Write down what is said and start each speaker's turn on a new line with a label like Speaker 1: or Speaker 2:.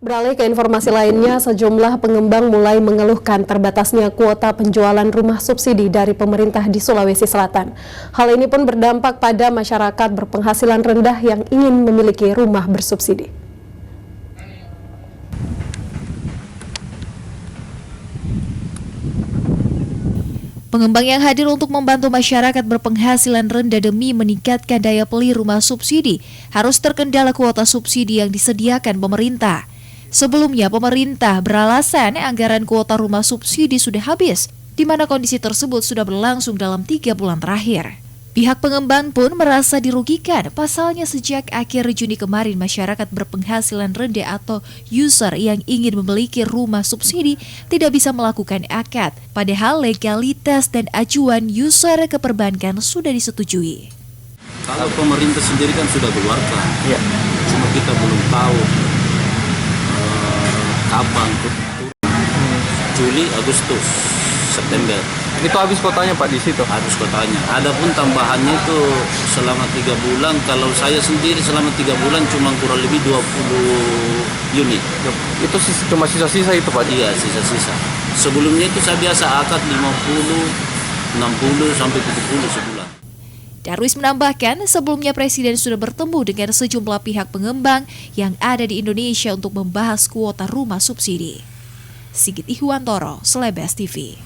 Speaker 1: Beralih ke informasi lainnya, sejumlah pengembang mulai mengeluhkan terbatasnya kuota penjualan rumah subsidi dari pemerintah di Sulawesi Selatan. Hal ini pun berdampak pada masyarakat berpenghasilan rendah yang ingin memiliki rumah bersubsidi.
Speaker 2: Pengembang yang hadir untuk membantu masyarakat berpenghasilan rendah demi meningkatkan daya beli rumah subsidi harus terkendala kuota subsidi yang disediakan pemerintah. Sebelumnya, pemerintah beralasan anggaran kuota rumah subsidi sudah habis, di mana kondisi tersebut sudah berlangsung dalam 3 bulan terakhir. Pihak pengembang pun merasa dirugikan, pasalnya sejak akhir Juni kemarin masyarakat berpenghasilan rendah atau user yang ingin memiliki rumah subsidi tidak bisa melakukan akad, padahal legalitas dan ajuan user ke perbankan sudah disetujui.
Speaker 3: Kalau pemerintah sendiri kan sudah keluarkan, cuma kita belum tahu kapan tuh, Juli, Agustus, September.
Speaker 4: Itu habis kotanya Pak di situ?
Speaker 3: Habis kotanya. Adapun tambahannya itu selama 3 bulan, kalau saya sendiri selama 3 bulan cuma kurang lebih 20 unit.
Speaker 4: Itu cuma sisa-sisa itu Pak?
Speaker 3: Iya, sisa-sisa. Sebelumnya itu saya biasa akad 50, 60 sampai 70 sebulan.
Speaker 2: Darwis menambahkan, sebelumnya Presiden sudah bertemu dengan sejumlah pihak pengembang yang ada di Indonesia untuk membahas kuota rumah subsidi. Sigit Ihwantoro, Slebes TV.